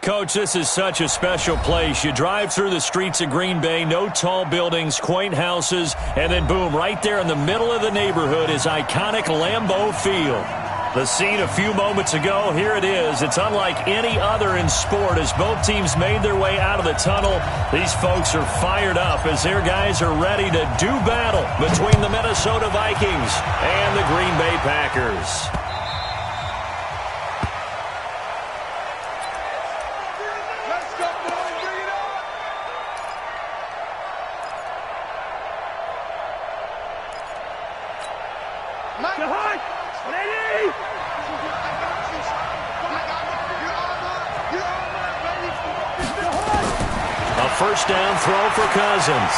Coach, this is such a special place. You drive through the streets of Green Bay, no tall buildings, quaint houses, and then boom, right there in the middle of the neighborhood is iconic Lambeau Field. The scene a few moments ago, here it is. It's unlike any other in sport as both teams made their way out of the tunnel. These folks are fired up as their guys are ready to do battle between the Minnesota Vikings and the Green Bay Packers. First down throw for Cousins.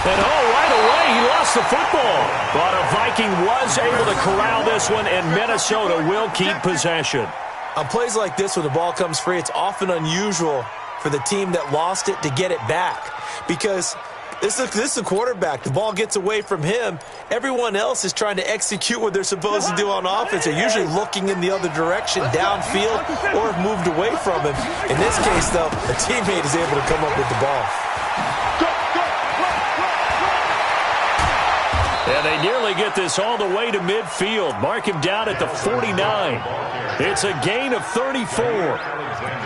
And right away, he lost the football. But a Viking was able to corral this one, and Minnesota will keep possession. On plays like this where the ball comes free, it's often unusual for the team that lost it to get it back. Because this is a quarterback. The ball gets away from him. Everyone else is trying to execute what they're supposed to do on offense. They're usually looking in the other direction, downfield, or have moved away from him. In this case, though, a teammate is able to come up with the ball. And they nearly get this all the way to midfield. Mark him down at the 49. It's a gain of 34.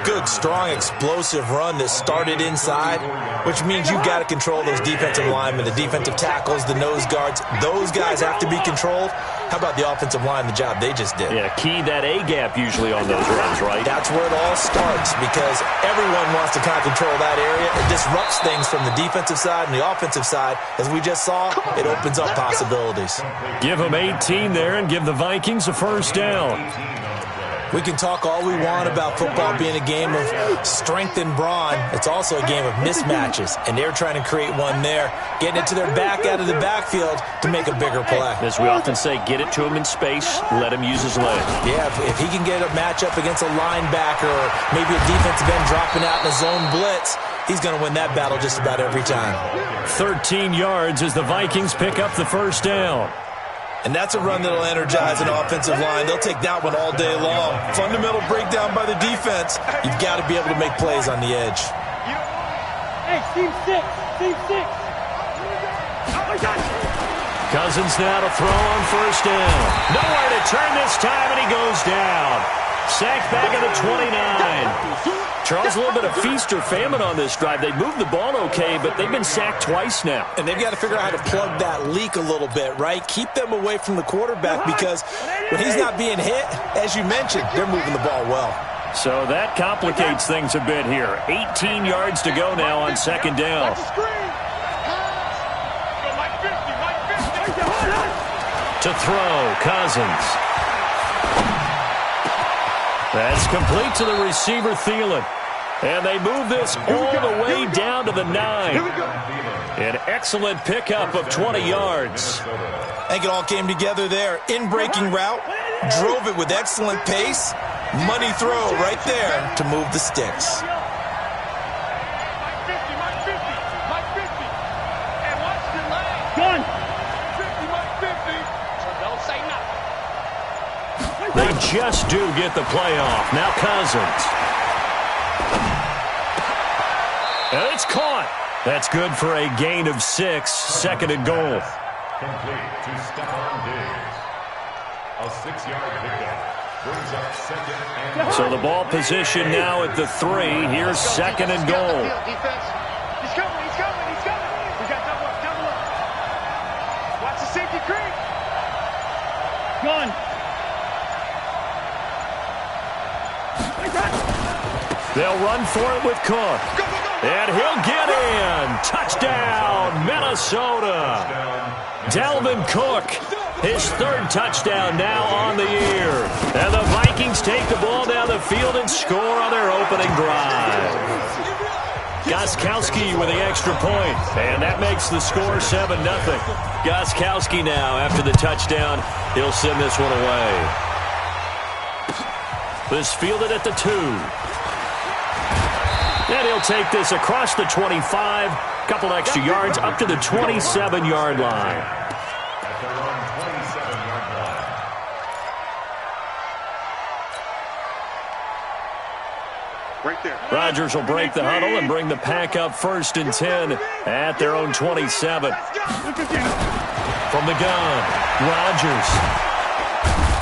Good, strong, explosive run that started inside, which means you've got to control those defensive linemen, the defensive tackles, the nose guards. Those guys have to be controlled. How about the offensive line, the job they just did? Yeah, key that A-gap usually on those runs, right? That's where it all starts because everyone wants to kind of control that area. It disrupts things from the defensive side and the offensive side. As we just saw, it opens up possibilities. Give them 18 there and give the Vikings a first down. We can talk all we want about football being a game of strength and brawn. It's also a game of mismatches, and they're trying to create one there, getting it to their back out of the backfield to make a bigger play. As we often say, get it to him in space, let him use his leg. Yeah, if he can get a matchup against a linebacker or maybe a defensive end dropping out in a zone blitz, he's going to win that battle just about every time. 13 yards as the Vikings pick up the first down. And that's a run that'll energize an offensive line. They'll take that one all day long. Fundamental breakdown by the defense. You've got to be able to make plays on the edge. Hey, team six. Cousins now to throw on first down. Nowhere to turn this time, and he goes down. Sacked back at the 29. Charles, a little bit of feast or famine on this drive. They moved the ball okay, but they've been sacked twice now. And they've got to figure out how to plug that leak a little bit, right? Keep them away from the quarterback because when he's not being hit, as you mentioned, they're moving the ball well. So that complicates things a bit here. 18 yards to go now on second down. To throw, Cousins. That's complete to the receiver, Thielen. And they move this all the way down to the 9. An excellent pickup of 20 yards. I think it all came together there. In-breaking route, drove it with excellent pace. Money throw right there to move the sticks. They just do get the playoff. Now Cousins. And it's caught. That's good for a gain of 6. Second and goal. Complete to Stephon Diggs. A 6-yard pickup. Brings up second and So the ball position now at the 3. Here's second and goal. He's coming. We got double up. Watch the safety creep. Gun. They'll run for it with Cook. And he'll get in. Touchdown, Minnesota. Dalvin Cook, his third touchdown now on the year. And the Vikings take the ball down the field and score on their opening drive. Gostkowski with the extra point. And that makes the score 7-0. Gostkowski now, after the touchdown, he'll send this one away. This fielded at the 2. And he'll take this across the 25. Couple extra yards up to the 27-yard line. Right there. Rodgers will break the huddle and bring the pack up 1st and 10 at their own 27. From the gun, Rodgers.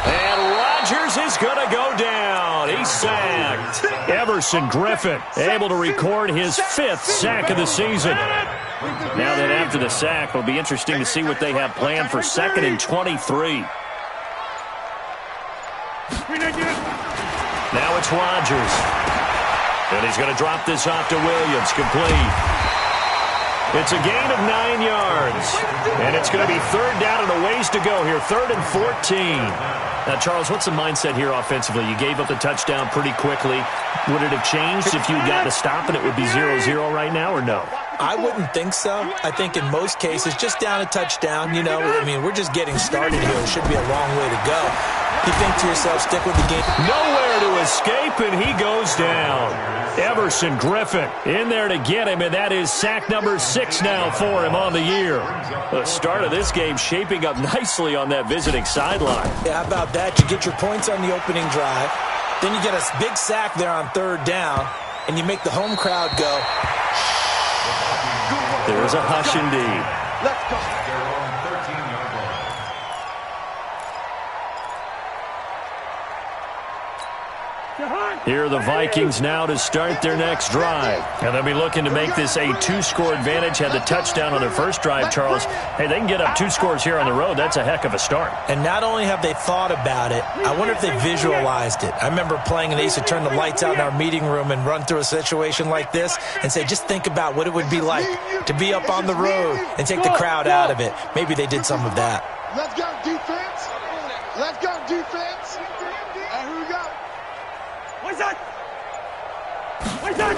And Rodgers is going to go down. He's sacked. Everson Griffin able to record his 5th sack of the season. Now that after the sack, it'll be interesting to see what they have planned for 2nd and 23. Now it's Rodgers. And he's going to drop this off to Williams. Complete. It's a gain of 9 yards. And it's going to be 3rd down and a ways to go here. 3rd and 14. Now, Charles, what's the mindset here offensively? You gave up the touchdown pretty quickly. Would it have changed if you had gotten a stop and it would be 0-0 right now, or no? I wouldn't think so. I think in most cases, just down a touchdown, we're just getting started here. It should be a long way to go. You think to yourself, stick with the game. Nowhere to escape, and he goes down. Everson Griffin in there to get him, and that is sack number 6 now for him on the year. The start of this game shaping up nicely on that visiting sideline. Yeah, how about that? You get your points on the opening drive. Then you get a big sack there on 3rd down, and you make the home crowd go. There's a hush indeed. Let's go. Here are the Vikings now to start their next drive. And they'll be looking to make this a 2-score advantage. Had the touchdown on their first drive, Charles. Hey, they can get up 2 scores here on the road. That's a heck of a start. And not only have they thought about it, I wonder if they visualized it. I remember playing and they used to turn the lights out in our meeting room and run through a situation like this and say, just think about what it would be like to be up on the road and take the crowd out of it. Maybe they did some of that. Let's go, defense. Let's go, defense. And here we go. What's that? What's that?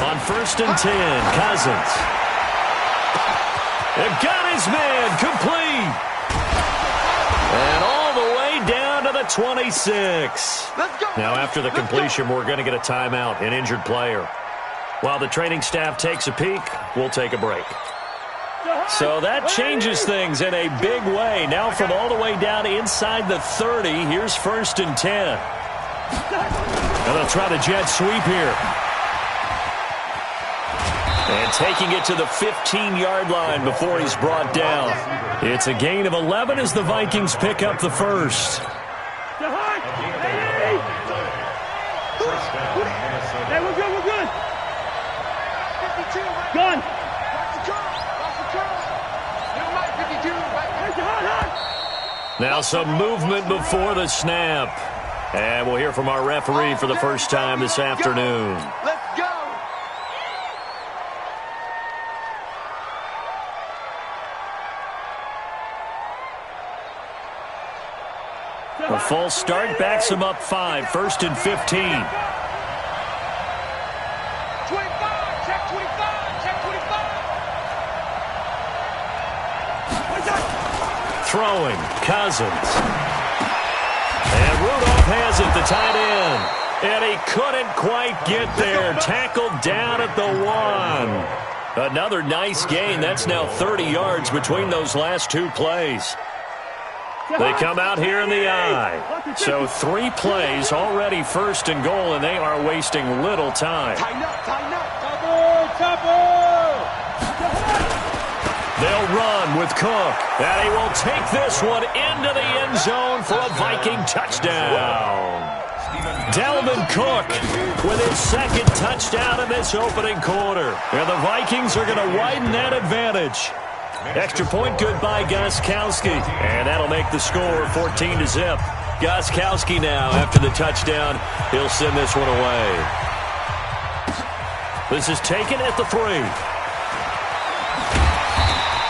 On 1st and 10, Cousins. They've got his man complete. And all the way down to the 26. Let's go. Now after the completion, we're going to get a timeout, an injured player. While the training staff takes a peek, we'll take a break. So that changes things in a big way. Now from all the way down inside the 30, here's 1st and 10. And they'll try the jet sweep here. And taking it to the 15-yard line before he's brought down. It's a gain of 11 as the Vikings pick up the first. Hey, we're good, we're good. 52, right? Gun. Now some movement before the snap. And we'll hear from our referee for the first time this afternoon. Let's go. A false start backs him up 5, 1st and 15. 25, check 25, check 25. Throwing, Cousins. And Rudolph has it, the tight end. And he couldn't quite get there. Tackled down at the 1. Another nice gain. That's now 30 yards between those last 2 plays. They come out here in the I. So 3 plays, already 1st and goal, and they are wasting little time. Tighten up, tighten up. They'll run with Cook. And he will take this one into the end zone for a Viking touchdown. Dalvin Cook with his 2nd touchdown in this opening quarter. And the Vikings are going to widen that advantage. Extra point good by Gostkowski. And that'll make the score 14-0. Gostkowski now, after the touchdown, he'll send this one away. This is taken at the 3.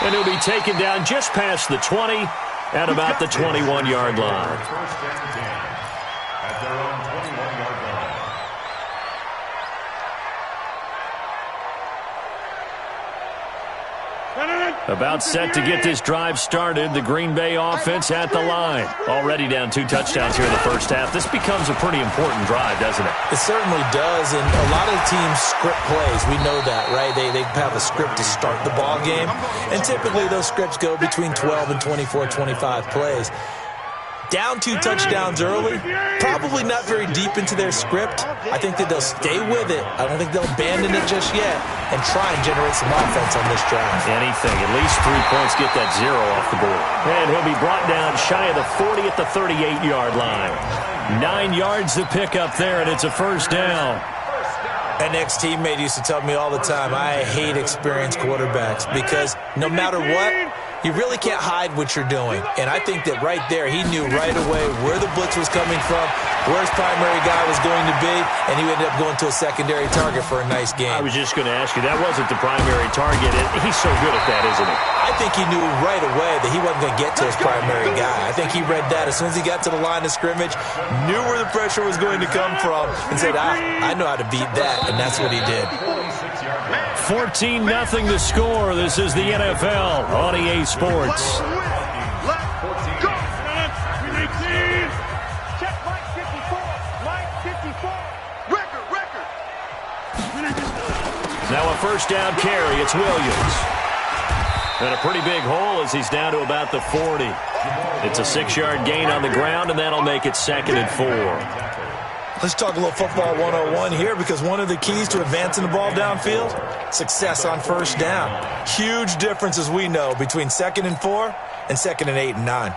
And he'll be taken down just past the 20 at about the 21-yard line. First and 10 at their own 21-yard line. About set to get this drive started. The Green Bay offense at the line. Already down 2 touchdowns here in the first half. This becomes a pretty important drive, doesn't it? It certainly does, and a lot of teams script plays. We know that, right? They have a script to start the ball game, and typically those scripts go between 12 and 24, 25 plays. Down 2 touchdowns early, probably not very deep into their script. I think that they'll stay with it. I don't think they'll abandon it just yet and try and generate some offense on this drive. Anything. At least 3 points, get that 0 off the board. And he'll be brought down shy of the 40 at the 38-yard line. 9 yards to pick up there, and it's a first down. An ex-teammate used to tell me all the time, I hate experienced quarterbacks because no matter what, you really can't hide what you're doing. And I think that right there, he knew right away where the blitz was coming from, where his primary guy was going to be, and he ended up going to a secondary target for a nice game. I was just going to ask you, that wasn't the primary target. He's so good at that, isn't he? I think he knew right away that he wasn't going to get to his primary guy. I think he read that as soon as he got to the line of scrimmage, knew where the pressure was going to come from, and said, I know how to beat that, and that's what he did. 14-0 the score. This is the NFL on EA Sports. Now a first down carry. It's Williams. And a pretty big hole as he's down to about the 40. It's a 6-yard gain on the ground, and that'll make it 2nd and 4. Let's talk a little football 101 here because one of the keys to advancing the ball downfield, success on first down. Huge difference, as we know, between 2nd and 4 and 2nd and 8 and 9.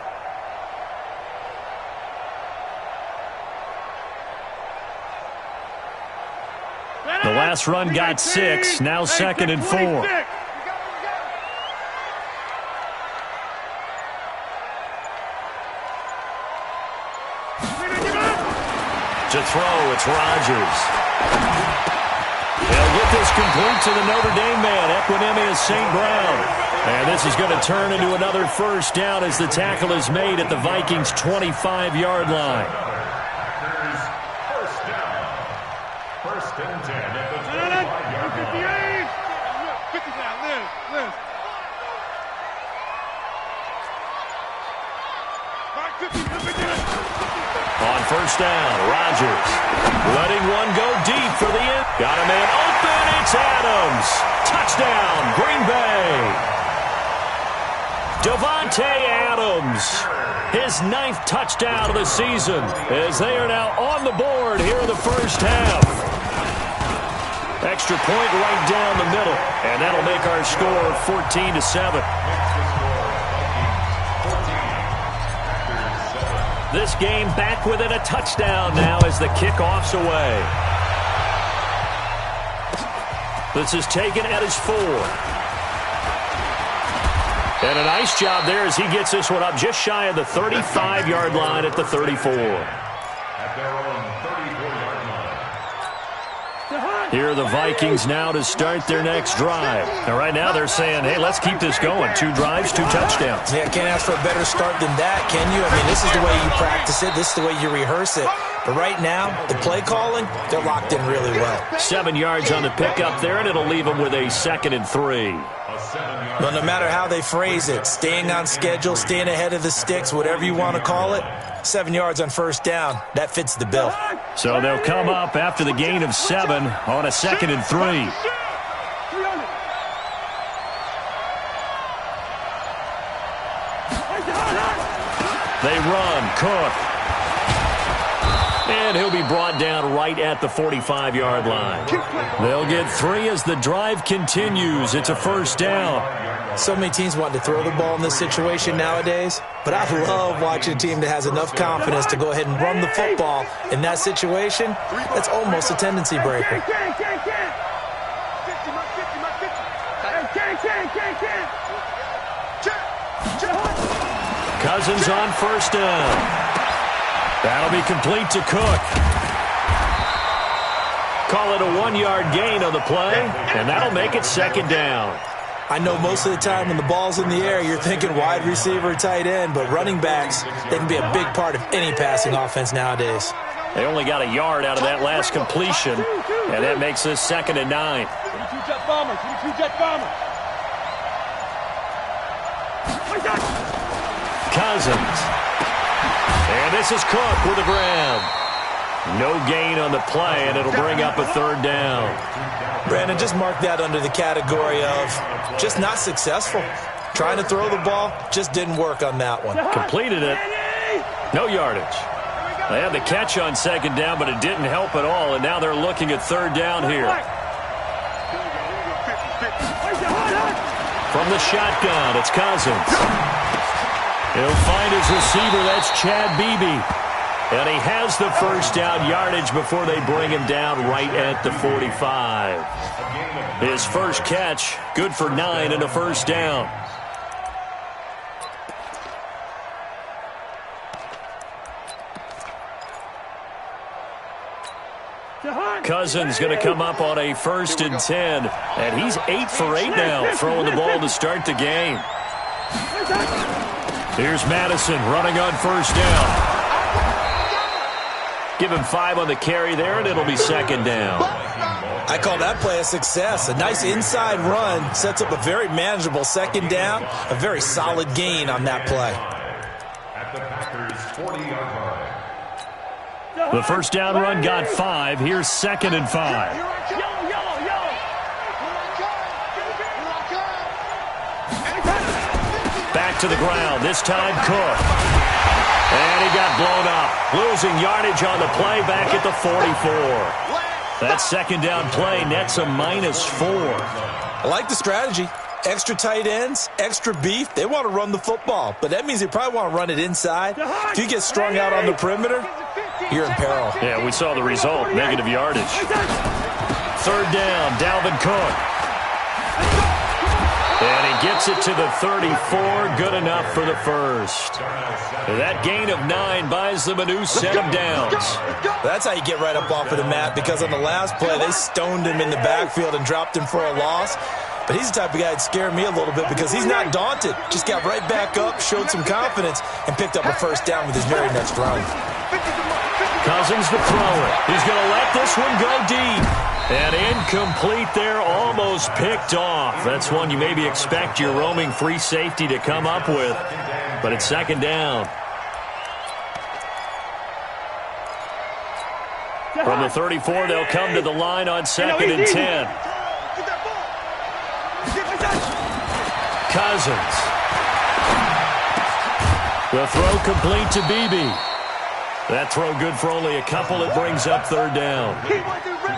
The last run got 6, now 2nd and 4. To throw, it's Rodgers. They'll get this complete to the Notre Dame man, Equinemius St. Brown. And this is going to turn into another first down as the tackle is made at the Vikings' 25-yard line. First down. 1st and 10 at the 25-yard line. 50 down, Liz. 50. On first down, Rodgers letting one go deep for the end. Got a man open. It's Adams. Touchdown, Green Bay. Davante Adams, his 9th touchdown of the season, as they are now on the board here in the first half. Extra point right down the middle, and that'll make our score 14-7. This game back within a touchdown now as the kickoff's away. This is taken at his 4. And a nice job there as he gets this one up just shy of the 35-yard line at the 34. At their own 34-yard line. Here are the Vikings now to start their next drive. Now, right now they're saying, hey, let's keep this going. 2 drives, 2 touchdowns. Yeah, can't ask for a better start than that, can you? I mean, this is the way you practice it. This is the way you rehearse it. But right now, the play calling, they're locked in really well. 7 yards on the pickup there, and it'll leave them with a 2nd and 3. But no matter how they phrase it, staying on schedule, staying ahead of the sticks, whatever you want to call it, 7 yards on first down, that fits the bill. So they'll come up after the gain of 7 on a 2nd and 3. They run, Cook. And he'll be brought down right at the 45-yard line. They'll get 3 as the drive continues. It's a first down. So many teams want to throw the ball in this situation nowadays, but I love watching a team that has enough confidence to go ahead and run the football in that situation. That's almost a tendency breaker. Cousins on first down. That'll be complete to Cook. Call it a 1-yard gain on the play, and that'll make it 2nd down. I know most of the time when the ball's in the air, you're thinking wide receiver, tight end, but running backs, they can be a big part of any passing offense nowadays. They only got a yard out of that last completion, and that makes this 2nd and 9. 22 jet bombers, 22 jet bombers. Cousins. And this is Cook with a grab. No gain on the play, and it'll bring up a 3rd down. Brandon, just mark that under the category of just not successful. Trying to throw the ball just didn't work on that one. Completed it, No yardage. They had the catch on second down, but it didn't help at all, and now they're looking at third down here. From the shotgun, it's Cousins. He'll find his receiver. That's Chad Beebe. And he has the first down yardage before they bring him down right at the 45. His first catch, good for 9 and a first down. Cousins going to come up on a 1st and 10. And he's 8 for 8 now, throwing the ball to start the game. Here's Madison running on first down. Give him 5 on the carry there, and it'll be second down. I call that play a success. A nice inside run sets up a very manageable second down. A very solid gain on that play. At the Packers' 40-yard line. The first down run got 5. Here's 2nd and 5. Back to the ground. This time Cook. And he got blown up. Losing yardage on the play back at the 44. That second down play nets a -4. I like the strategy. Extra tight ends, extra beef. They want to run the football, but that means they probably want to run it inside. If you get strung out on the perimeter, you're in peril. Yeah, we saw the result, negative yardage. Third down, Dalvin Cook. And he gets it to the 34, good enough for the first. That gain of 9 buys them a new set of downs. That's how you get right up off of the mat, because on the last play, they stoned him in the backfield and dropped him for a loss. But he's the type of guy that scared me a little bit because he's not daunted. Just got right back up, showed some confidence, and picked up a first down with his very next run. Cousins to throw it. He's going to let this one go deep. And incomplete there, almost picked off. That's one you maybe expect your roaming free safety to come up with. But it's second down. From the 34, they'll come to the line on 2nd and 10. Cousins. The throw complete to Beebe. That throw good for only a couple. It brings up third down.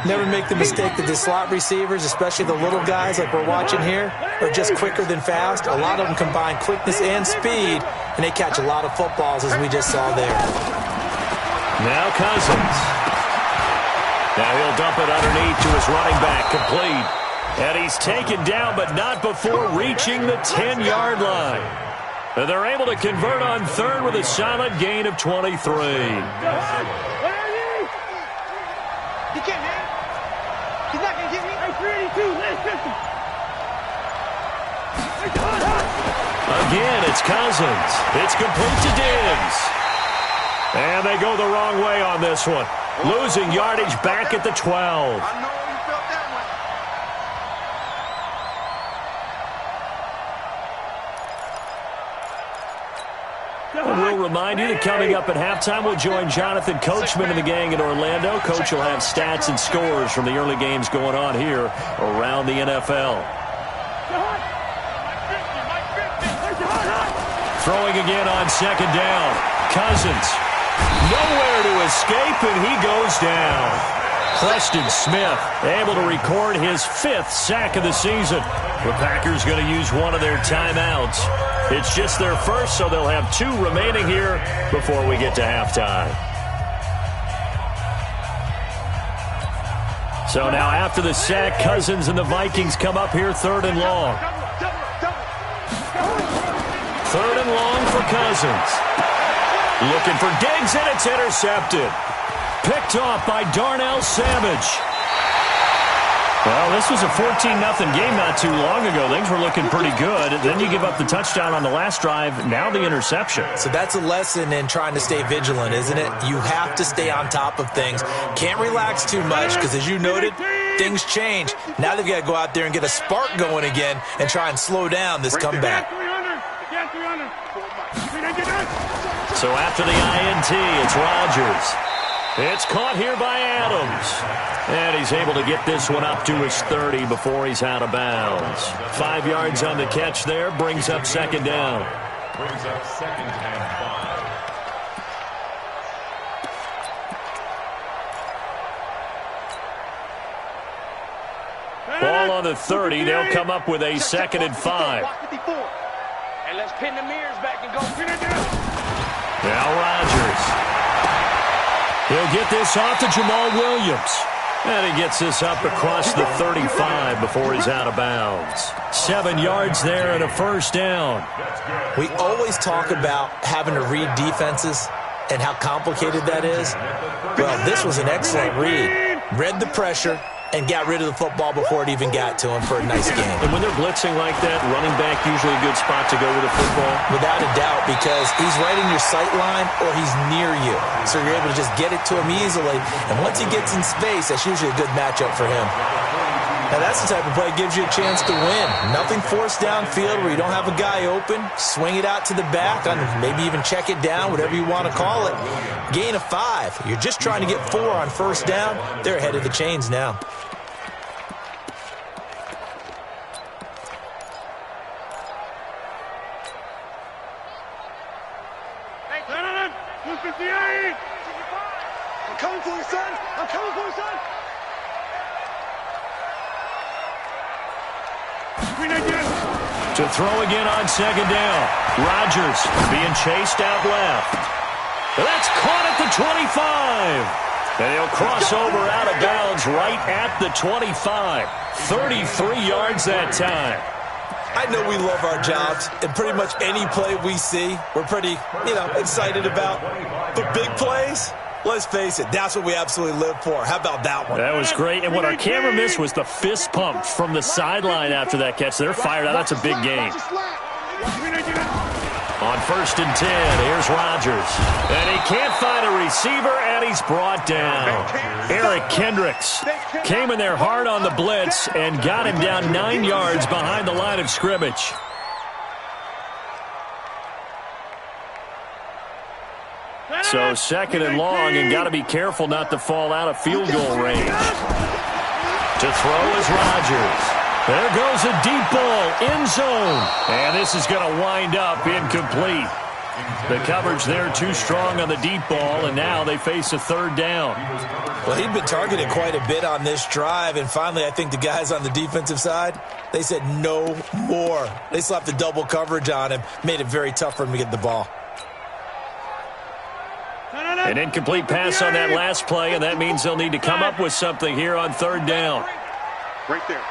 Never make the mistake that the slot receivers, especially the little guys like we're watching here, are just quicker than fast. A lot of them combine quickness and speed, and they catch a lot of footballs, as we just saw there. Now Cousins. Now he'll dump it underneath to his running back, complete. And he's taken down, but not before reaching the 10-yard line. And they're able to convert on third with a solid gain of 23. He can't, man. He's not going to get me. 382, last system. Again, it's Cousins. It's complete to Diggs. And they go the wrong way on this one. Losing yardage back at the 12. I know you felt that one. And we'll remind you that coming up at halftime, we'll join Jonathan Coachman and the gang in Orlando. Coach will have stats and scores from the early games going on here around the NFL. Throwing again on second down. Cousins. Nowhere to escape, and he goes down. Preston Smith able to record his 5th sack of the season. The Packers going to use one of their timeouts. It's just their first, so they'll have 2 remaining here before we get to halftime. So now after the sack, Cousins and the Vikings come up here 3rd and long. 3rd and long for Cousins. Looking for Diggs, and it's intercepted. Picked off by Darnell Savage. Well, this was a 14-0 game not too long ago. Things were looking pretty good. Then you give up the touchdown on the last drive. Now the interception. So that's a lesson in trying to stay vigilant, isn't it? You have to stay on top of things. Can't relax too much because, as you noted, things change. Now they've got to go out there and get a spark going again and try and slow down this comeback. So after the INT, it's Rodgers. It's caught here by Adams. And he's able to get this one up to his 30 before he's out of bounds. 5 yards on the catch there, brings up second down. Brings up 2nd and 5. on the 30. They'll come up with a 2nd and 5. And let's pin the mirrors back and go. Now Rodgers. He'll get this off to Jamal Williams. And he gets this up across the 35 before he's out of bounds. 7 yards there and a first down. We always talk about having to read defenses and how complicated that is. Well, this was an excellent read. Read the pressure and got rid of the football before it even got to him for a nice game. And when they're blitzing like that, running back usually a good spot to go with the football? Without a doubt, because he's right in your sight line or he's near you. So you're able to just get it to him easily. And once he gets in space, that's usually a good matchup for him. Now, that's the type of play that gives you a chance to win. Nothing forced downfield where you don't have a guy open. Swing it out to the back, maybe even check it down, whatever you want to call it. Gain of 5. You're just trying to get 4 on first down. They're ahead of the chains now. I'm coming for you, son. I'm coming for you, son. To throw again on 2nd down. Rodgers being chased out left. That's caught at the 25. And he'll cross over out of bounds right at the 25. 33 yards that time. I know we love our jobs, and pretty much any play we see, we're pretty, excited about. But big plays, let's face it, that's what we absolutely live for. How about that one? That was great. And what our camera missed was the fist pump from the sideline after that catch. They're fired out. That's a big game. On 1st and 10, here's Rodgers. And he can't find a receiver, and he's brought down. Eric Kendricks came in there hard on the blitz and got him down 9 yards behind the line of scrimmage. So 2nd and long, and got to be careful not to fall out of field goal range. To throw is Rodgers. There goes a deep ball, end zone. And this is going to wind up incomplete. The coverage there too strong on the deep ball, and now they face a 3rd down. Well, he'd been targeted quite a bit on this drive, and finally I think the guys on the defensive side, they said no more. They slapped the double coverage on him, made it very tough for him to get the ball. An incomplete pass on that last play, and that means they'll need to come up with something here on 3rd down. Right there.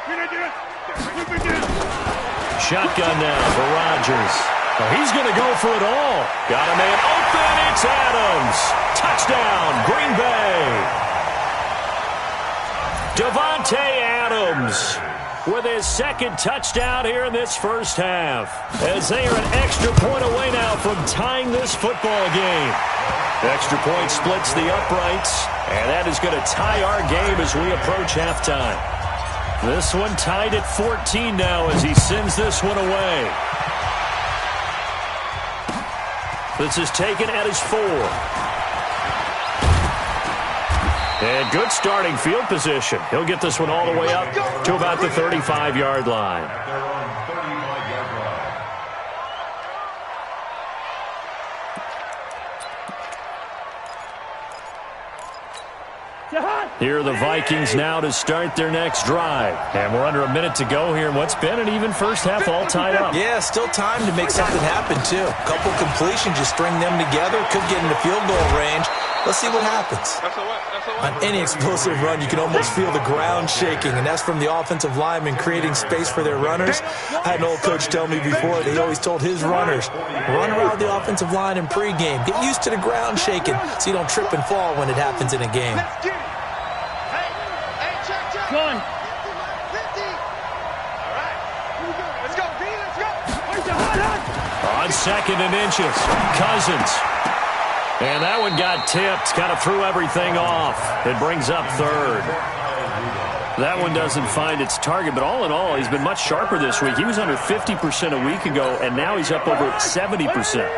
Shotgun now for Rodgers. Oh, he's going to go for it all. Got a man open. It's Adams. Touchdown, Green Bay. Davante Adams with his 2nd touchdown here in this first half, as they are an extra point away now from tying this football game. Extra point splits the uprights, and that is going to tie our game as we approach halftime. This one tied at 14 now as he sends this one away. This is taken at his 4. And good starting field position. He'll get this one all the way up to about the 35-yard line. Here are the Vikings now to start their next drive. And we're under a minute to go here in what's been an even first half, all tied up. Yeah, still time to make something happen, too. A couple completions, you string them together, could get into field goal range. Let's see what happens. On any explosive run, you can almost feel the ground shaking, and that's from the offensive linemen creating space for their runners. I had an old coach tell me before that he always told his runners, run around the offensive line in pregame. Get used to the ground shaking so you don't trip and fall when it happens in a game. One. On 2nd and inches, Cousins. And that one got tipped, kind of threw everything off. It brings up 3rd. That one doesn't find its target, but all in all, he's been much sharper this week. He was under 50% a week ago, and now he's up over 70%.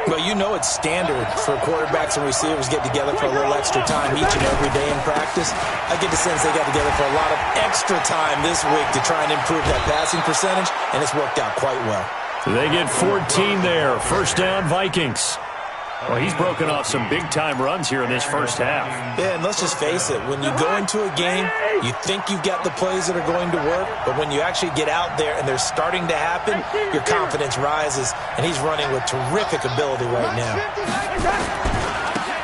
Well, you know it's standard for quarterbacks and receivers get together for a little extra time each and every day in practice. I get the sense they got together for a lot of extra time this week to try and improve that passing percentage, and it's worked out quite well. They get 14 there. First down, Vikings. Well, he's broken off some big-time runs here in this first half. Yeah, and let's just face it. When you go into a game, you think you've got the plays that are going to work, but when you actually get out there and they're starting to happen, your confidence rises, and he's running with terrific ability right now.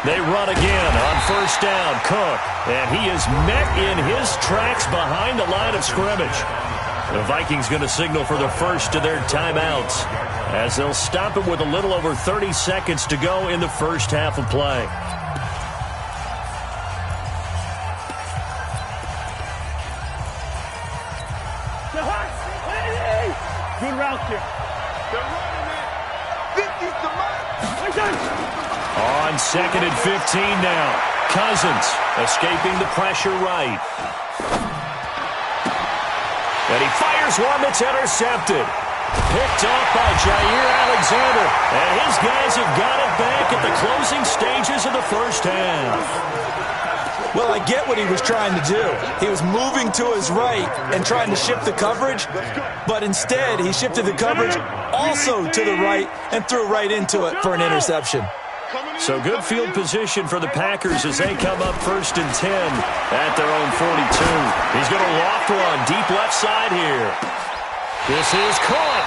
They run again on first down. Cook, and he is met in his tracks behind the line of scrimmage. The Vikings going to signal for the first of their timeouts as they'll stop it with a little over 30 seconds to go in the first half of play. Good route here. They're running it. 50's the mark. On second and 15 now. Cousins escaping the pressure right. And he fires one that's intercepted. Picked off by Jair Alexander. And his guys have got it back at the closing stages of the first half. Well, I get what he was trying to do. He was moving to his right and trying to shift the coverage, but instead he shifted the coverage also to the right and threw right into it for an interception. So good field position for the Packers as they come up first and 10 at their own 42. He's going to loft one deep left side here. This is caught.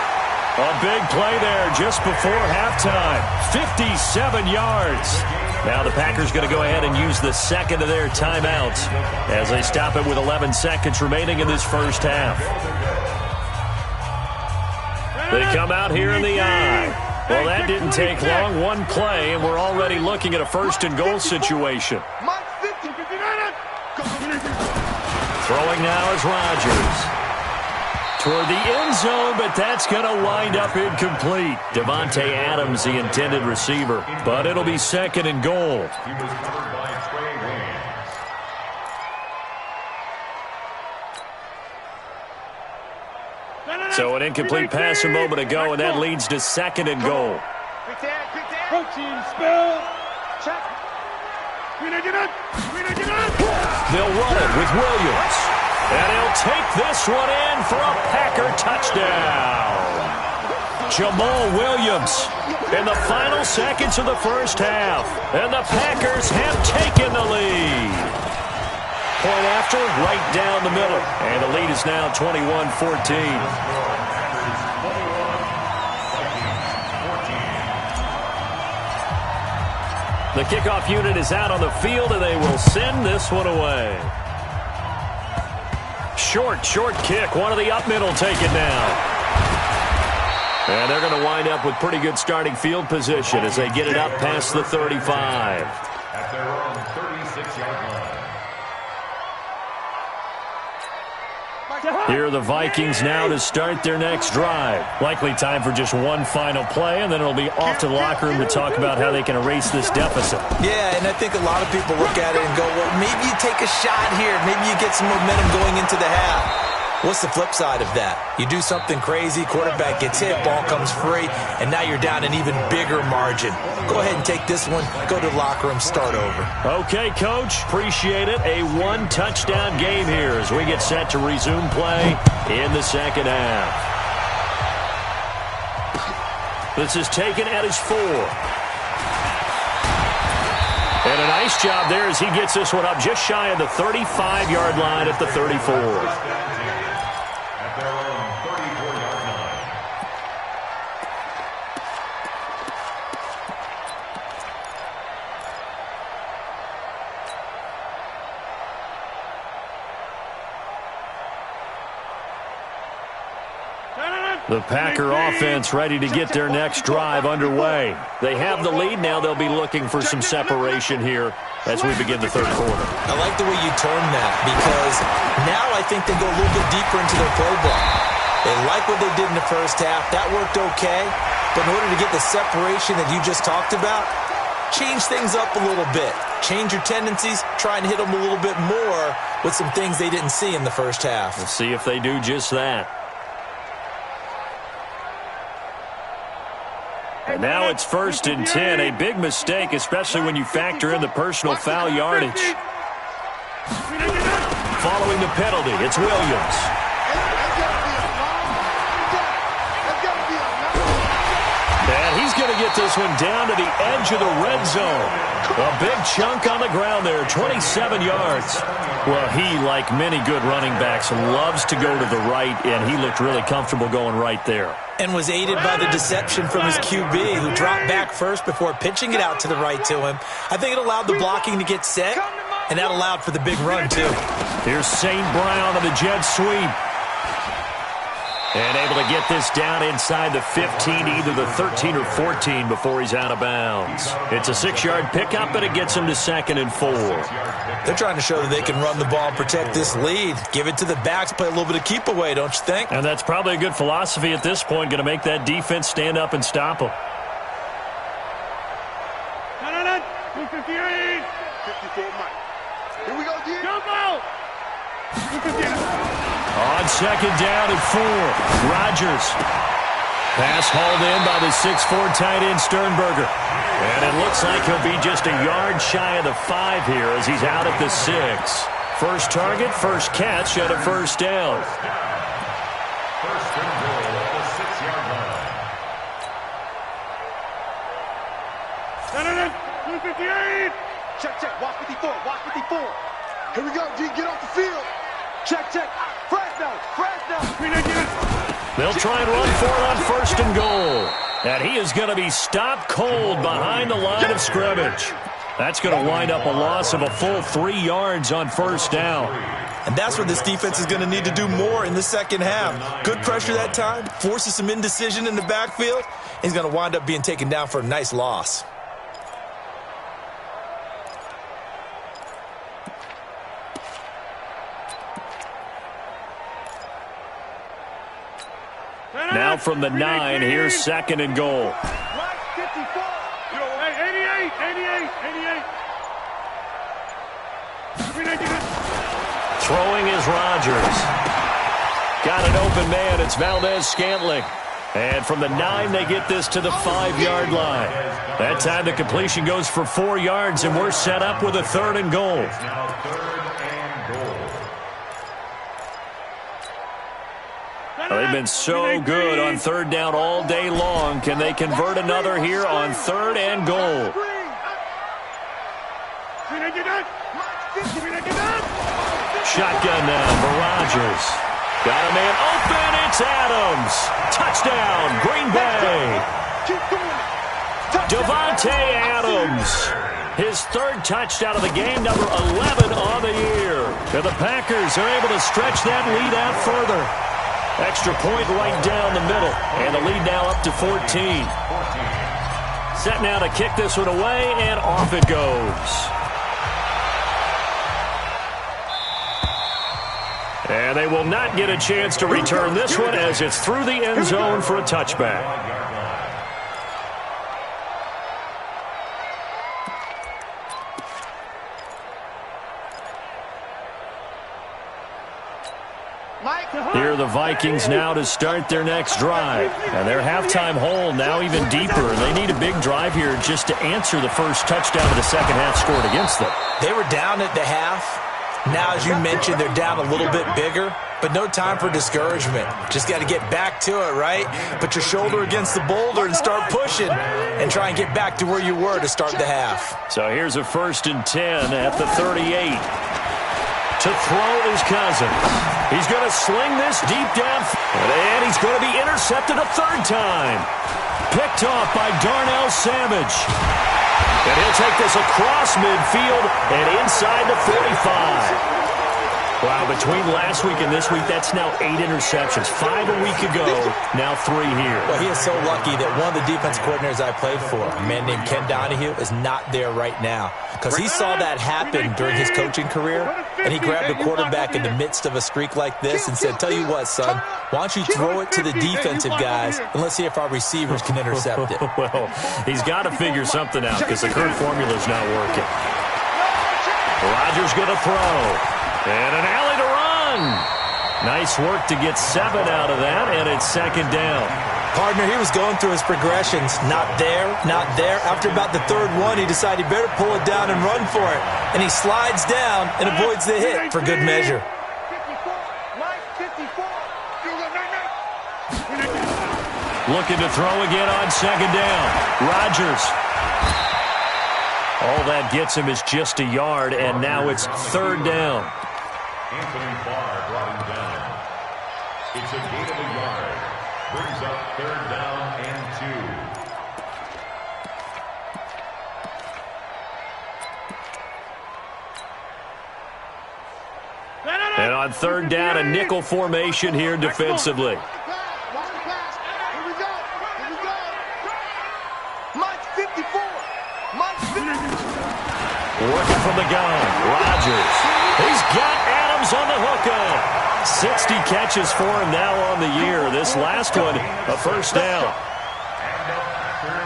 A big play there just before halftime. 57 yards. Now the Packers going to go ahead and use the second of their timeouts as they stop it with 11 seconds remaining in this first half. They come out here in the eye. Well, that didn't take long. One play, and we're already looking at a first and goal situation. Throwing now is Rodgers. Toward the end zone, but that's going to wind up incomplete. Devontae Adams, the intended receiver. But it'll be second and goal. He was covered by Trey Williams. So an incomplete pass a moment ago, and that leads to second and goal. Protein spill. Check. They'll run it with Williams. And he'll take this one in for a Packer touchdown. Jamal Williams in the final seconds of the first half. And the Packers have taken the lead. Point after, right down the middle. And the lead is now 21-14. The kickoff unit is out on the field, and they will send this one away. Short kick. One of the up middle taken now. And they're going to wind up with pretty good starting field position as they get it up past the 35. At their own 36-yard line. Here are the Vikings now to start their next drive. Likely time for just one final play, and then it'll be off to the locker room to talk about how they can erase this deficit. Yeah, and I think a lot of people look at it and go, well, maybe you take a shot here. Maybe you get some momentum going into the half. What's the flip side of that? You do something crazy, quarterback gets hit, ball comes free, and now you're down an even bigger margin. Go ahead and take this one, go to the locker room, start over. Okay, Coach, appreciate it. A one-touchdown game here as we get set to resume play in the second half. This is taken at his 4. And a nice job there as he gets this one up just shy of the 35-yard line at the 34. At their own 34-yard line. The Packer offense ready to get their next drive underway. They have the lead now. They'll be looking for some separation here as we begin the third quarter. I like the way you term that because now I think they go a little bit deeper into their playbook. They like what they did in the first half. That worked okay. But in order to get the separation that you just talked about, change things up a little bit. Change your tendencies. Try and hit them a little bit more with some things they didn't see in the first half. We'll see if they do just that. And now it's first and 10. A big mistake, especially when you factor in the personal foul yardage. Following the penalty, it's Williams. And he's going to get get this one down to the edge of the red zone. A big chunk on the ground there, 27 yards. Well, he, like many good running backs, loves to go to the right, and he looked really comfortable going right there. And was aided by the deception from his QB, who dropped back first before pitching it out to the right to him. I think it allowed the blocking to get set, and that allowed for the big run, too. Here's St. Brown on the jet sweep. And able to get this down inside the 15, either the 13 or 14 before he's out of bounds. It's a 6-yard pickup, and it gets him to 2nd and 4. They're trying to show that they can run the ball and protect this lead. Give it to the backs, play a little bit of keep away, don't you think? And that's probably a good philosophy at this point, going to make that defense stand up and stop them. 258. 54, Mike. Here we go, G. Jump out. 258. On 2nd down and 4, Rodgers. Pass hauled in by the 6'4" tight end Sternberger. And it looks like he'll be just a yard shy of the 5 here as he's out at the 6. First target, first catch, and a first down. First and goal at the 6-yard line. 258. Check, check. Watch 54. Watch 54. Here we go, G. Get off the field. Check, check. They'll try and run for it on 1st and goal. And he is going to be stopped cold behind the line of scrimmage. That's going to wind up a loss of a full 3 yards on 1st down. And that's what this defense is going to need to do more in the second half. Good pressure that time, forces some indecision in the backfield. He's going to wind up being taken down for a nice loss. Now from the 9, here's 2nd and goal. 88. Throwing is Rodgers. Got an open man. It's Valdez-Scantling. And from the 9, they get this to the 5-yard line. That time the completion goes for 4 yards, and we're set up with a 3rd and goal. Now 3rd and goal. They've been so good on 3rd down all day long. Can they convert another here on 3rd and goal? Shotgun now for Rodgers. Got a man open. It's Adams. Touchdown, Green Bay. Devontae Adams. His 3rd touchdown of the game, number 11 on the year. And the Packers are able to stretch that lead out further. Extra point right down the middle. And the lead now up to 14. Set now to kick this one away, and off it goes. And they will not get a chance to return this one as it's through the end zone for a touchback. Here are the Vikings now to start their next drive. And their halftime hole now even deeper. They need a big drive here just to answer the first touchdown of the second half scored against them. They were down at the half. Now, as you mentioned, they're down a little bit bigger, but no time for discouragement. Just got to get back to it, right? Put your shoulder against the boulder and start pushing and try and get back to where you were to start the half. So here's a 1st and 10 at the 38. To throw is Cousins. He's going to sling this deep down, and he's going to be intercepted a 3rd time. Picked off by Darnell Savage. And he'll take this across midfield and inside the 45. Wow, between last week and this week, that's now 8 interceptions. 5 a week ago, now 3 here. Well, he is so lucky that one of the defense coordinators I played for, a man named Ken Donahue, is not there right now. Because he saw that happen during his coaching career, and he grabbed a quarterback in the midst of a streak like this and said, tell you what, son, why don't you throw it to the defensive guys, and let's see if our receivers can intercept it. Well, he's got to figure something out because the current formula is not working. Rodgers going to throw. And an alley to run. Nice work to get 7 out of that, and it's 2nd down. Partner, he was going through his progressions. Not there, not there. After about the 3rd one, he decided he better pull it down and run for it. And he slides down and avoids the hit for good measure. 54. Looking to throw again on second down. Rodgers. All that gets him is just a yard, and now it's third down. Anthony Barr brought him down. It's a gain of a yard. Brings up third down and 2. And on third down, a nickel formation here defensively. Working from the gun, Rodgers. He's got Adams on the hook up. 60 catches for him now on the year. This last one, a first down.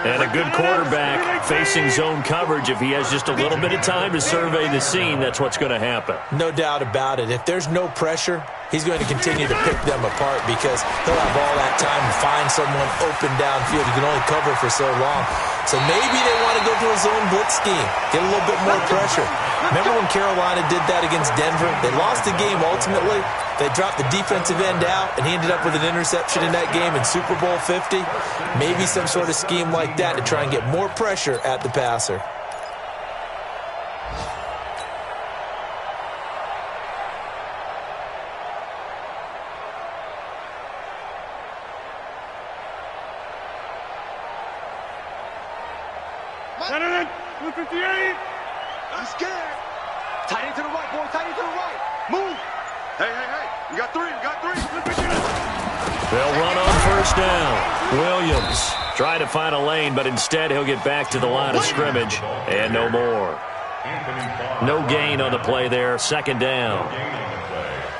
And a good quarterback facing zone coverage. If he has just a little bit of time to survey the scene, that's what's going to happen. No doubt about it. If there's no pressure, he's going to continue to pick them apart because he'll have all that time to find someone open downfield. He can only cover for so long. So maybe they want to go to a zone blitz scheme, get a little bit more pressure. Remember when Carolina did that against Denver? They lost the game ultimately. They dropped the defensive end out, and he ended up with an interception in that game in Super Bowl 50. Maybe some sort of scheme like that to try and get more pressure at the passer. I'm scared. Tight end to the right, boy. Tight end to the right. Move. Hey. You got three. They'll run on first down. Williams trying to find a lane, but instead he'll get back to the line of scrimmage and no more. No gain on the play there. Second down.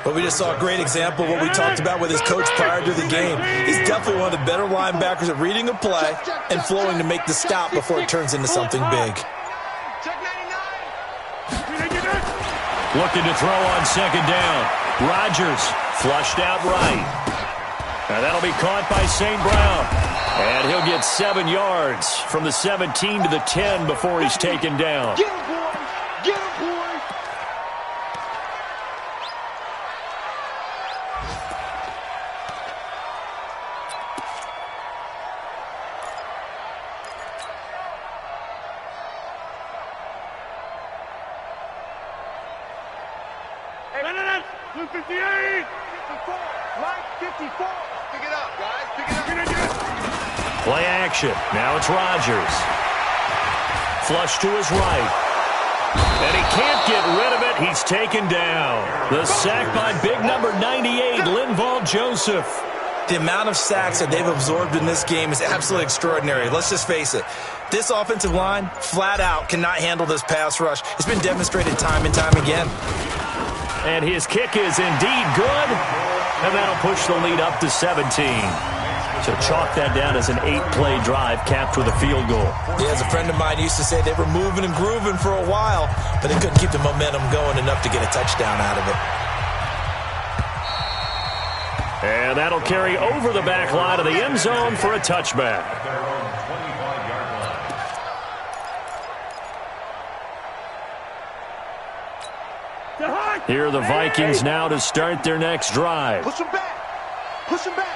But we just saw a great example of what we talked about with his coach prior to the game. He's definitely one of the better linebackers at reading a play and flowing to make the stop before it turns into something big. Looking to throw on second down. Rodgers flushed out right. And that'll be caught by St. Brown. And he'll get 7 yards from the 17 to the 10 before he's taken down. Get him, boy. Get him, boy. Blue 58! 54! Mike 54! Pick it up, guys. Pick it up. Play action. Now it's Rodgers. Flush to his right. And he can't get rid of it. He's taken down. The sack by big number 98, Linval Joseph. The amount of sacks that they've absorbed in this game is absolutely extraordinary. Let's just face it. This offensive line, flat out, cannot handle this pass rush. It's been demonstrated time and time again. And his kick is indeed good. And that'll push the lead up to 17. So chalk that down as an 8-play drive capped with a field goal. Yeah, as a friend of mine used to say, they were moving and grooving for a while, but they couldn't keep the momentum going enough to get a touchdown out of it. And that'll carry over the back line of the end zone for a touchback. Here are the Vikings now to start their next drive. Push him back. Push him back.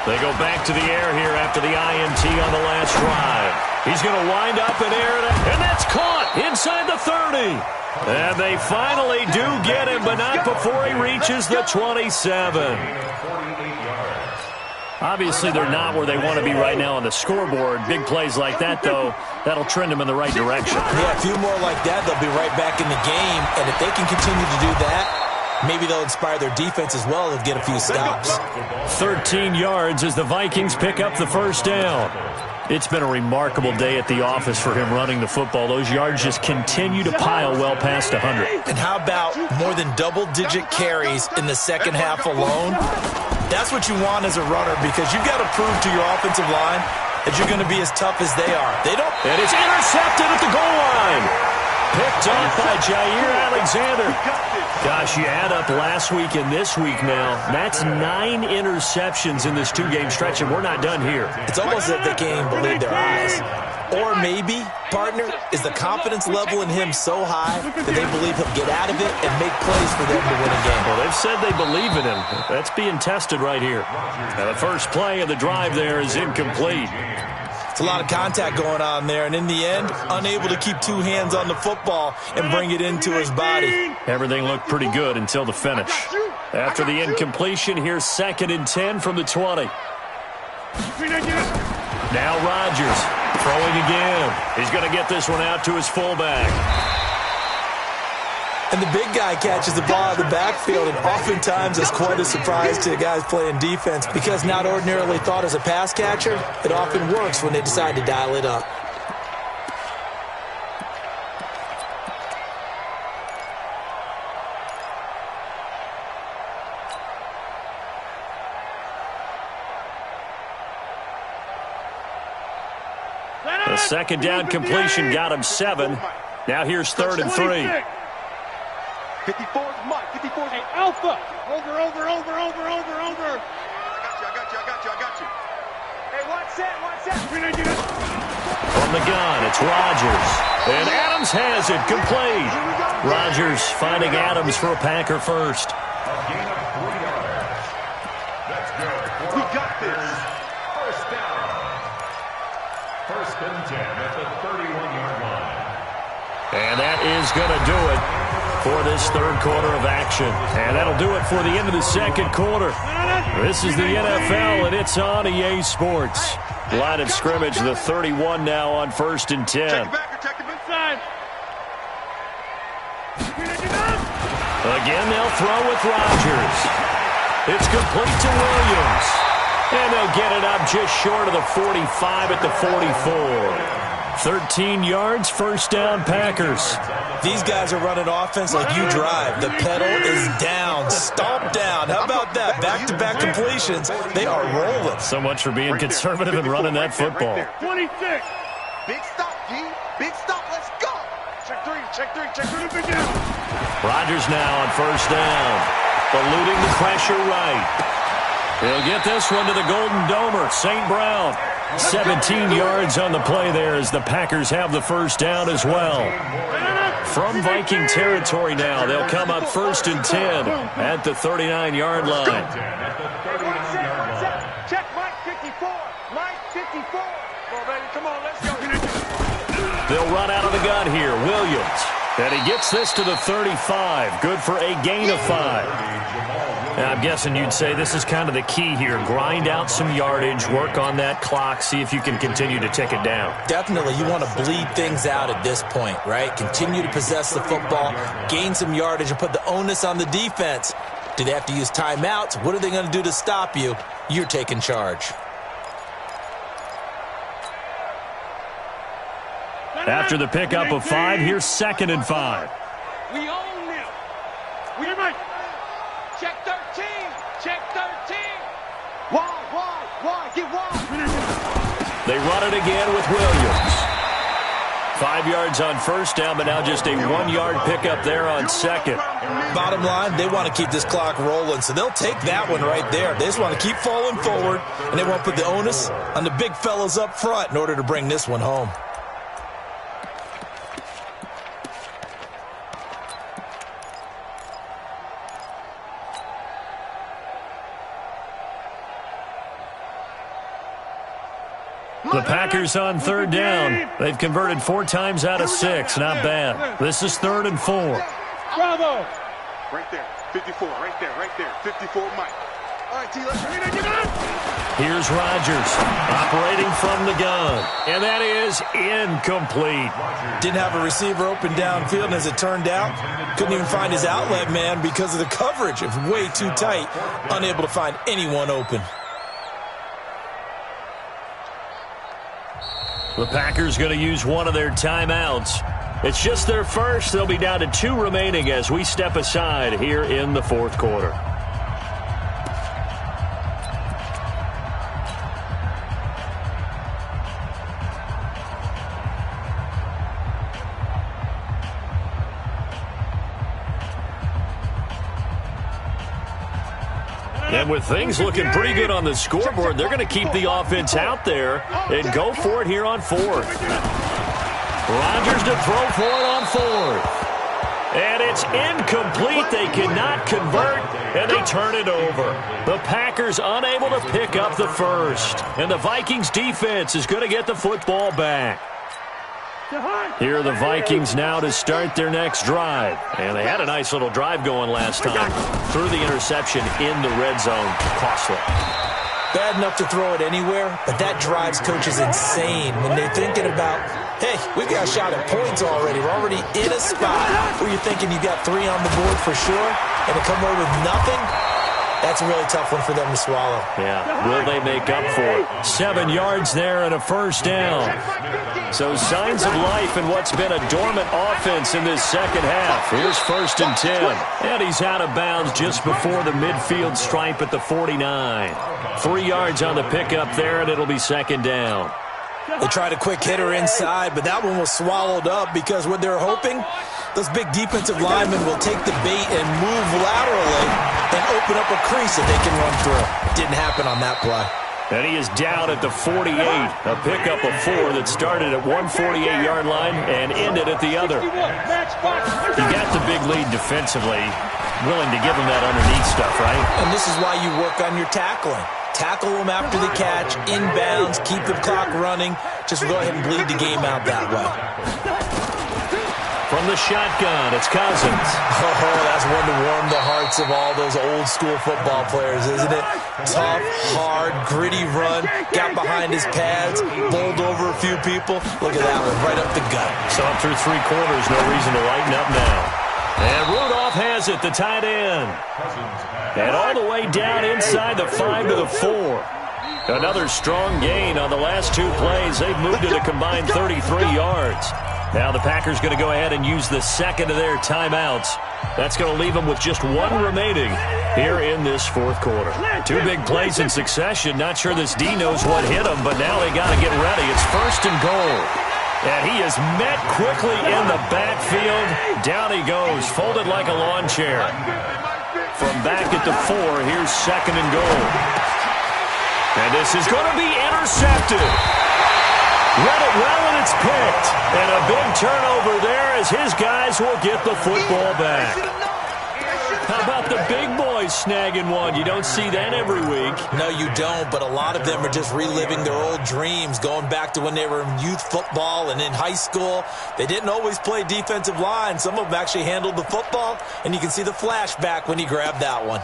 They go back to the air here after the INT on the last drive. He's going to wind up and air it, and that's caught inside the 30. And they finally do get him, but not before he reaches the 27. Obviously, they're not where they want to be right now on the scoreboard. Big plays like that, though, that'll trend them in the right direction. Yeah, a few more like that, they'll be right back in the game. And if they can continue to do that, maybe they'll inspire their defense as well and get a few stops. 13 yards as the Vikings pick up the first down. It's been a remarkable day at the office for him running the football. Those yards just continue to pile well past 100. And how about more than double-digit carries in the second half alone? That's what you want as a runner because you've got to prove to your offensive line that you're going to be as tough as they are. They don't. And it's intercepted at the goal line. Picked off by Jair Alexander. Gosh, you add up last week and this week now. That's 9 interceptions in this 2-game stretch, and we're not done here. It's almost as if they can't even believe their eyes. Or maybe, partner, is the confidence level in him so high that they believe he'll get out of it and make plays for them to win a game. Well, they've said they believe in him. That's being tested right here. Now, the first play of the drive there is incomplete. It's a lot of contact going on there, and in the end, unable to keep two hands on the football and bring it into his body. Everything looked pretty good until the finish. After the incompletion, here's 2nd and 10 from the 20. Now Rodgers throwing again. He's going to get this one out to his fullback. And the big guy catches the ball in the backfield, and oftentimes it's quite a surprise to the guys playing defense because not ordinarily thought as a pass catcher, it often works when they decide to dial it up. The second down completion got him 7. Now here's 3rd and 3. 54, Mike. 54. Hey, Alpha. Over. I got you. Hey, watch that. From the gun, it's Rodgers. And Adams has it, complete. Rodgers finding Adams for a Packer first. A gain of 3 yards. That's good. We got this. First down. 1st and 10 at the 31-yard line. And that is going to do it for this 3rd quarter of action. And that'll do it for the end of the 2nd quarter. This is the NFL, and it's on EA Sports. Line of scrimmage, the 31 now on 1st and 10. Check him inside. Again, they'll throw with Rodgers. It's complete to Williams. And they'll get it up just short of the 45 at the 44. 13 yards, first down, Packers. These guys are running offense like you drive. The pedal is down, stomp down. How about that? Back-to-back completions. They are rolling. So much for being conservative and running that football. 26. Big stop, G. Big stop. Let's go. Check three. Big down. Rodgers now on first down. Eluding the pressure right. He'll get this one to the Golden Domer, St. Brown. 17 yards on the play there as the Packers have the first down as well. From Viking territory now, they'll come up 1st and 10 at the 39-yard line. Check Mike 54. Mike 54. Come on, let's go. They'll run out of the gun here. Williams. And he gets this to the 35. Good for a gain of 5. Now, I'm guessing you'd say this is kind of the key here. Grind out some yardage, work on that clock, see if you can continue to tick it down. Definitely, you want to bleed things out at this point, right? Continue to possess the football, gain some yardage, and put the onus on the defense. Do they have to use timeouts? What are they going to do to stop you? You're taking charge. After the pickup of 5, here's 2nd and 5. We own them. We might. Check 13. Check 13. Why? Get wide. They run it again with Williams. 5 yards on first down, but now just a 1-yard pickup there on 2nd. Bottom line, they want to keep this clock rolling, so they'll take that one right there. They just want to keep falling forward, and they want to put the onus on the big fellas up front in order to bring this one home. The Packers on 3rd down. They've converted 4 times out of 6. Not bad. This is 3rd and 4. Bravo. Right there. 54. Right there. 54, Mike. All right, T, let's get up. Here's Rodgers operating from the gun. And that is incomplete. Didn't have a receiver open downfield, and as it turned out, couldn't even find his outlet man because of the coverage. It was way too tight. Unable to find anyone open. The Packers going to use one of their timeouts. It's just their first. They'll be down to 2 remaining as we step aside here in the 4th quarter. And with things looking pretty good on the scoreboard, they're going to keep the offense out there and go for it here on fourth. Rodgers to throw for it on fourth. And it's incomplete. They cannot convert, and they turn it over. The Packers unable to pick up the first. And the Vikings defense is going to get the football back. Here are the Vikings now to start their next drive. And they had a nice little drive going last time. Threw the interception in the red zone. Costly. Bad enough to throw it anywhere, but that drives coaches insane when they're thinking about, hey, we've got a shot at points already. We're already in a spot where you're thinking you got 3 on the board for sure, and to come away with nothing, that's a really tough one for them to swallow. Yeah, will they make up for it? 7 yards there and a first down. So signs of life in what's been a dormant offense in this second half. Here's 1st and 10. And he's out of bounds just before the midfield stripe at the 49. 3 yards on the pickup there, and it'll be 2nd down. They tried a quick hitter inside, but that one was swallowed up because what they're hoping, those big defensive linemen will take the bait and move laterally and open up a crease that they can run through. Didn't happen on that play. And he is down at the 48, a pickup of 4 that started at one 48-yard line and ended at the other. You got the big lead defensively, willing to give him that underneath stuff, right? And this is why you work on your tackling. Tackle them after the catch, inbounds, keep the clock running. Just go ahead and bleed the game out that way. From the shotgun, it's Cousins. Oh, that's one to warm the hearts of all those old-school football players, isn't it? Tough, hard, gritty run, got behind his pads, bowled over a few people. Look at that one, right up the gut. So up through 3 quarters, no reason to lighten up now. And Rudolph has it, the tight end. And all the way down inside the 5 to the 4. Another strong gain on the last 2 plays. They've moved it a combined 33 yards. Now the Packers going to go ahead and use the second of their timeouts. That's going to leave them with just 1 remaining here in this 4th quarter. 2 big plays in succession. Not sure this D knows what hit him, but now they got to get ready. It's 1st and goal. And he is met quickly in the backfield. Down he goes, folded like a lawn chair. From back at the 4, here's 2nd and goal. And this is going to be intercepted. Read it well, and it's picked. And a big turnover there as his guys will get the football back. How about the big boys snagging one? You don't see that every week. No, you don't, but a lot of them are just reliving their old dreams, going back to when they were in youth football and in high school. They didn't always play defensive line. Some of them actually handled the football, and you can see the flashback when he grabbed that one.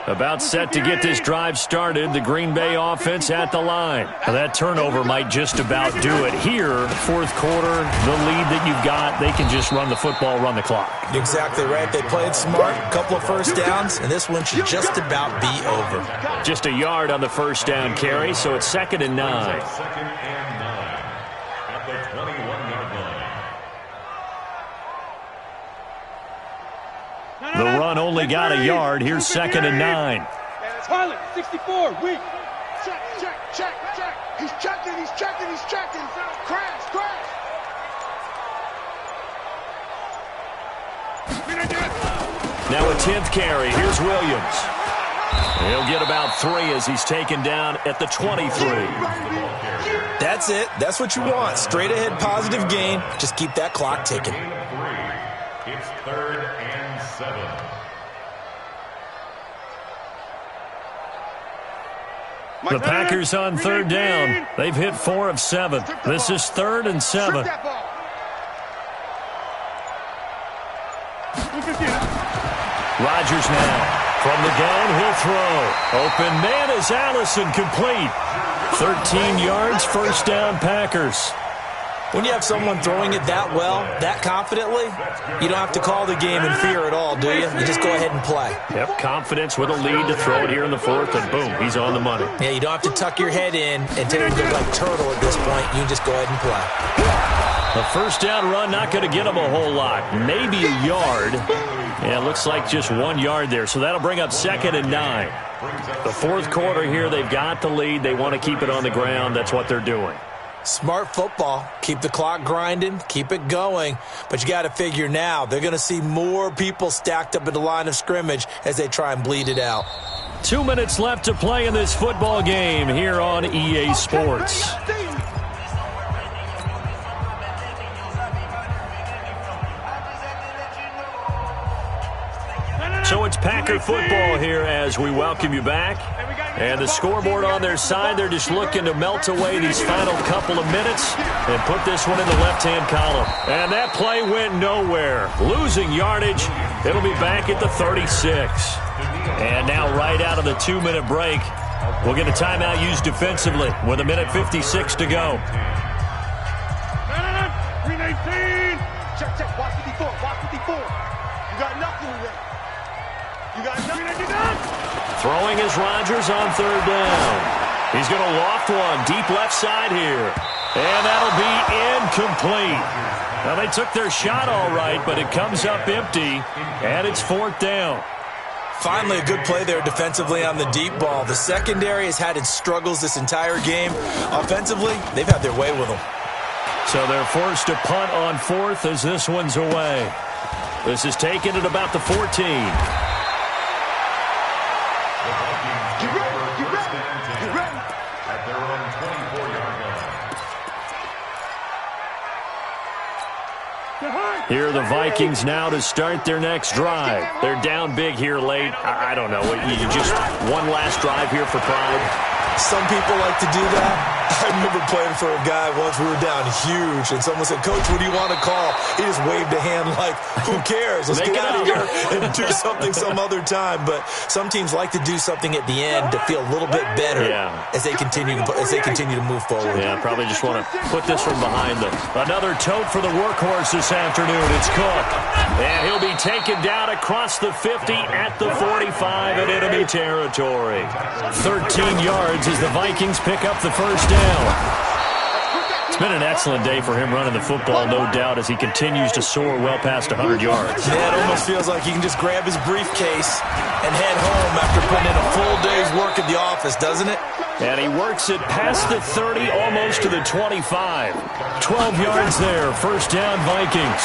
About set to get this drive started, the Green Bay offense at the line. Now that turnover might just about do it. Here, 4th quarter, the lead that you've got, they can just run the football, run the clock. Exactly right. They played smart, a couple of first downs, and this one should just about be over. Just a yard on the first down carry, so it's 2nd and 9. 2nd and 9 at the 21-yard line. The run only got a yard. Here's 2nd and 9. Harlan, 64, weak. Check, check, check, check. He's checking, he's checking, he's checking. Crash, crash. Now a 10th carry. Here's Williams. He'll get about 3 as he's taken down at the 23. That's it. That's what you want. Straight ahead positive gain. Just keep that clock ticking. It's 3rd and 7. The Packers on 3rd down. They've hit 4 of 7. This is 3rd and 7. Rodgers now. From the gun, he'll throw. Open man is Allison, complete. 13 yards, first down, Packers. When you have someone throwing it that well, that confidently, you don't have to call the game in fear at all, do you? You just go ahead and play. Yep, confidence with a lead to throw it here in the 4th, and boom, he's on the money. Yeah, you don't have to tuck your head in and take it like turtle at this point. You can just go ahead and play. The first down run not going to get him a whole lot. Maybe a yard. Yeah, it looks like just 1 yard there, so that'll bring up 2nd and 9. The 4th quarter here, they've got the lead. They want to keep it on the ground. That's what they're doing. Smart football. Keep the clock grinding. Keep it going. But you got to figure now they're going to see more people stacked up at the line of scrimmage as they try and bleed it out. 2 minutes left to play in this football game here on EA Sports. So it's Packer football here as we welcome you back. And the scoreboard on their side, they're just looking to melt away these final couple of minutes and put this one in the left-hand column. And that play went nowhere. Losing yardage. It'll be back at the 36. And now right out of the 2-minute break, we'll get a timeout used defensively with 1:56 to go. Green 18. Check. Watch 54. Watch 54. You got nothing with that. You got nothing. Throwing is Rodgers on third down. He's going to loft one deep left side here. And that'll be incomplete. Now, they took their shot all right, but it comes up empty, and it's fourth down. Finally, a good play there defensively on the deep ball. The secondary has had its struggles this entire game. Offensively, they've had their way with them. So they're forced to punt on fourth as this one's away. This is taken at about the 14. At their own 24-yard line. Here are the Vikings now to start their next drive. They're down big here late. I don't know. You just one last drive here for pride? Some people like to do that. I remember playing for a guy once. We were down huge, and someone said, "Coach, what do you want to call?" He just waved a hand like, "Who cares? Let's get out of here and do something some other time." But some teams like to do something at the end to feel a little bit better as they continue to move forward. Yeah, probably just want to put this one behind them. Another tote for the workhorse this afternoon. It's Cook, and he'll be taken down across the 50 at the 45 in enemy territory. 13 yards as the Vikings pick up the first down. It's been an excellent day for him running the football, no doubt, as he continues to soar well past 100 yards. Yeah, it almost feels like he can just grab his briefcase and head home after putting in a full day's work at the office, doesn't it? And he works it past the 30, almost to the 25. 12 yards there, first down Vikings.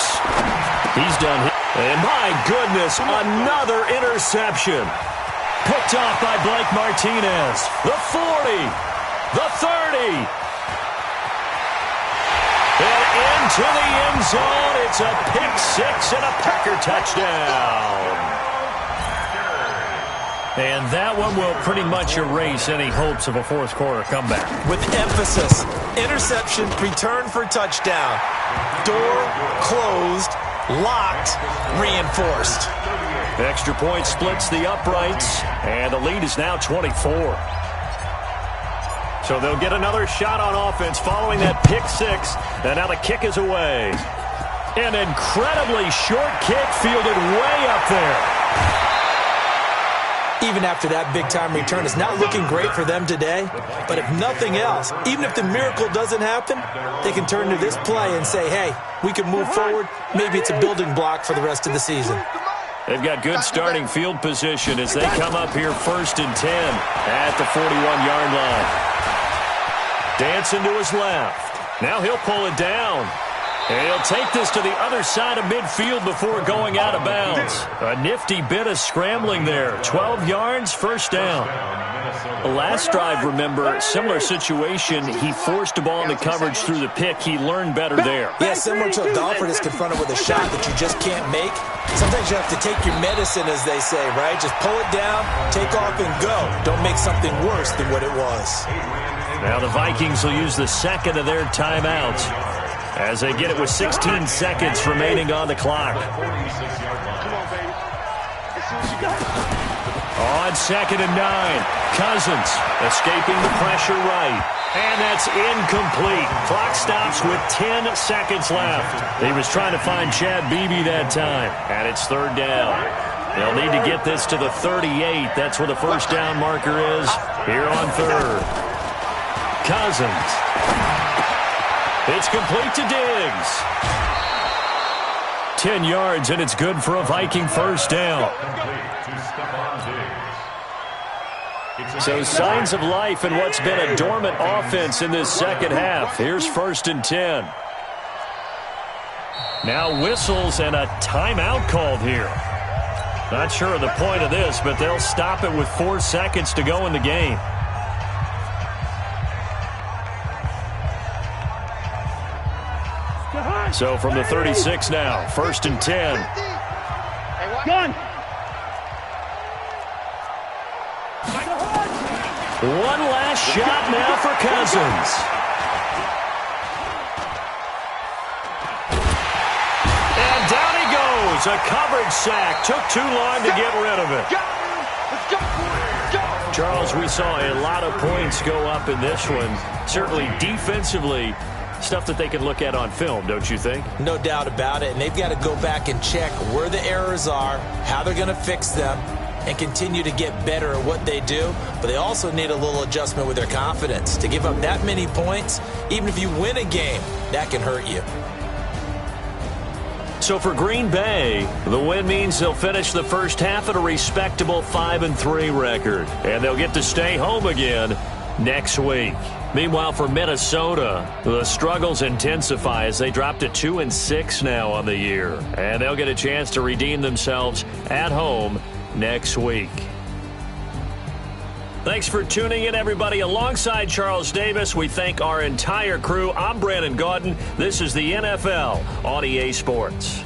He's done it. And my goodness, another interception. Picked off by Blake Martinez. The 40. The 30. And into the end zone. It's a pick six and a Packer touchdown. And that one will pretty much erase any hopes of a fourth quarter comeback. With emphasis, interception, return for touchdown. Door closed, locked, reinforced. Extra point splits the uprights, and the lead is now 24. So they'll get another shot on offense following that pick six, and now the kick is away. An incredibly short kick fielded way up there. Even after that big-time return, it's not looking great for them today. But if nothing else, even if the miracle doesn't happen, they can turn to this play and say, hey, we can move forward. Maybe it's a building block for the rest of the season. They've got good starting field position as they come up here first and 10 at the 41-yard line. Dancing to his left. Now he'll pull it down. And he'll take this to the other side of midfield before going out of bounds. A nifty bit of scrambling there. 12 yards, first down. The last drive, remember, similar situation. He forced the ball into coverage through the pick. He learned better there. Yeah, similar to a golfer that's confronted with a shot that you just can't make. Sometimes you have to take your medicine, as they say, right? Just pull it down, take off, and go. Don't make something worse than what it was. Now the Vikings will use the second of their timeouts as they get it with 16 seconds remaining on the clock. On second and 9, Cousins escaping the pressure right. And that's incomplete. Clock stops with 10 seconds left. He was trying to find Chad Beebe that time. And it's third down. They'll need to get this to the 38. That's where the first down marker is here on third. Cousins. It's complete to Diggs. 10 yards, and it's good for a Viking first down. So signs of life in what's been a dormant offense in this second half. Here's 1st and 10. Now whistles and a timeout called here. Not sure of the point of this, but they'll stop it with 4 seconds to go in the game. So from the 36 now, 1st and 10. Gun. One last shot now for Cousins. And down he goes. A coverage sack. Took too long to get rid of it. Let's go. Go. Charles, we saw a lot of points go up in this one. Certainly defensively, stuff that they can look at on film, don't you think? No doubt about it. And they've got to go back and check where the errors are, how they're going to fix them, and continue to get better at what they do. But they also need a little adjustment with their confidence. To give up that many points, even if you win a game, that can hurt you. So for Green Bay, the win means they'll finish the first half at a respectable 5-3 record. And they'll get to stay home again next week. Meanwhile, for Minnesota, the struggles intensify as they drop to 2-6 now on the year. And they'll get a chance to redeem themselves at home next week. Thanks for tuning in, everybody. Alongside Charles Davis, we thank our entire crew. I'm Brandon Gaudin. This is the NFL on EA Sports.